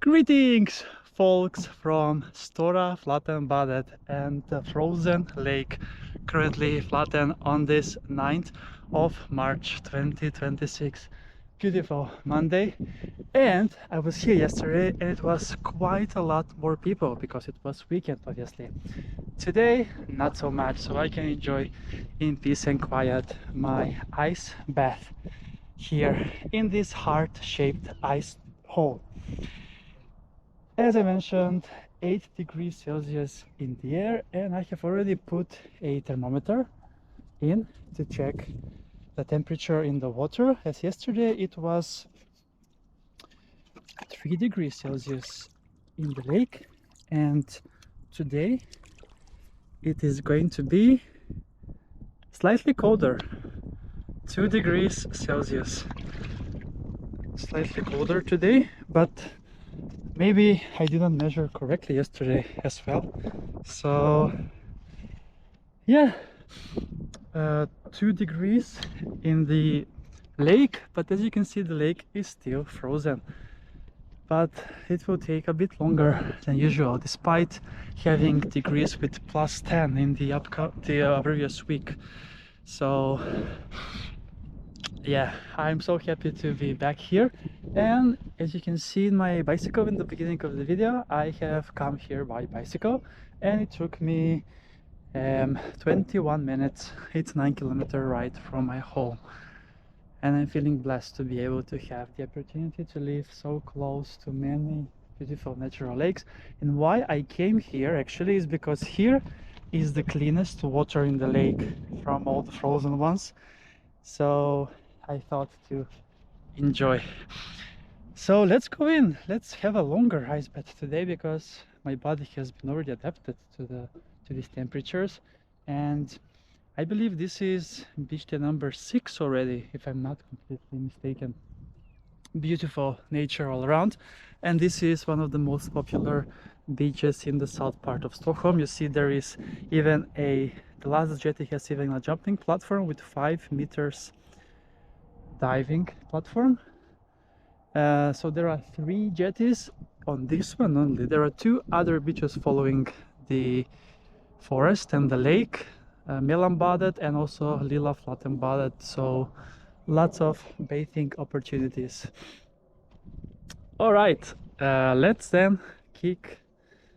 Greetings, folks, from Stora Flaten and the frozen lake, currently Flaten on this 9th of March 2026. Beautiful Monday. And I was here yesterday and it was quite a lot more people because it was weekend, obviously. Today, not so much, so I can enjoy in peace and quiet my ice bath here in this heart-shaped ice hole. As I mentioned, 8 degrees Celsius in the air, and I have already put a thermometer in to check the temperature in the water, as yesterday it was 3 degrees Celsius in the lake, and today it is going to be slightly colder, 2 degrees Celsius. Slightly colder today, but maybe I didn't measure correctly yesterday as well. So yeah, 2 degrees in the lake, but as you can see the lake is still frozen. But it will take a bit longer than usual, despite having degrees with +10 in the previous week. So yeah, I'm so happy to be back here. And as you can see in my bicycle in the beginning of the video, I have come here by bicycle and it took me 21 minutes. It's 9-kilometer ride from my home, and I'm feeling blessed to be able to have the opportunity to live so close to many beautiful natural lakes. And why I came here actually is because here is the cleanest water in the lake from all the frozen ones, so I thought to enjoy. So let's go in, let's have a longer ice bath today, because my body has been already adapted to these temperatures, and I believe this is beach day number 6 already, if I'm not completely mistaken. Beautiful nature all around, and this is one of the most popular beaches in the south part of Stockholm. You see there is even the last jetty has even a jumping platform with 5 meters diving platform. So there are 3 jetties on this one only. There are 2 other beaches following the forest and the lake, Mellanbadet and also Lilla Flattenbadet, so lots of bathing opportunities. All right, let's then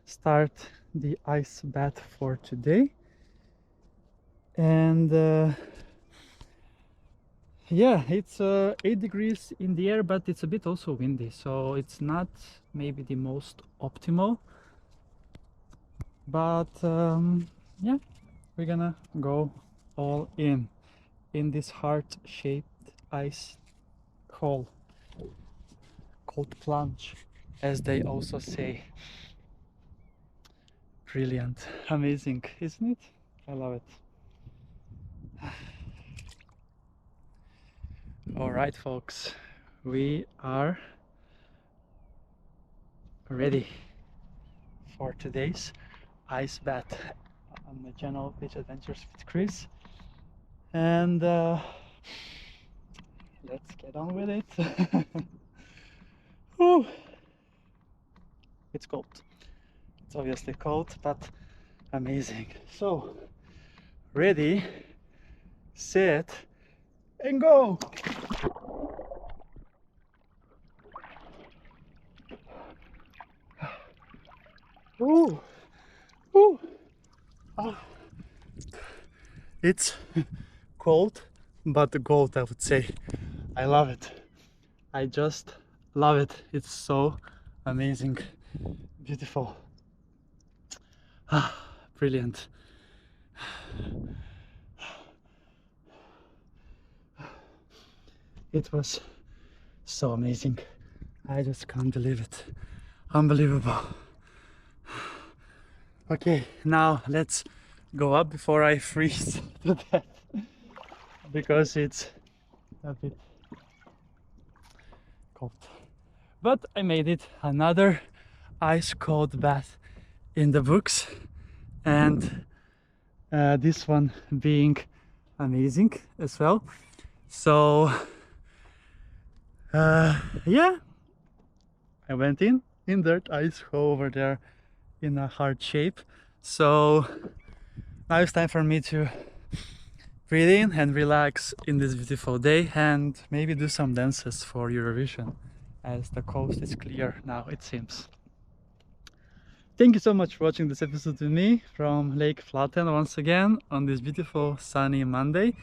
start the ice bath for today. And yeah, it's 8 degrees in the air, but it's a bit also windy, so it's not maybe the most optimal. But yeah, we're gonna go all in this heart-shaped ice hole called plunge, as they also say. Brilliant, amazing, isn't it? I love it. All right, folks, we are ready for today's ice bath on the channel Beach Adventures with Chris, and let's get on with it. Whew. It's cold, it's obviously cold, but amazing. So ready, set, and go. Ooh. Ooh. Oh. It's cold, but gold, I would say. I love it. I just love it. It's so amazing, beautiful. Brilliant. It was so amazing. I just can't believe it. Unbelievable. Okay, now let's go up before I freeze to death, because it's a bit cold. But I made it. Another ice cold bath in the books, and this one being amazing as well. So yeah, I went in hindered ice floe over there in a heart shape. So now it's time for me to breathe in and relax in this beautiful day and maybe do some dances for Eurovision, as the coast is clear now, it seems. Thank you so much for watching this episode with me from Lake Flaten once again on this beautiful sunny Monday,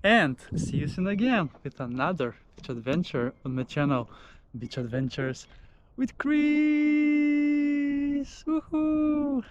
and see you soon again with another beach adventure on my channel, Beach Adventures with Chris. Woohoo!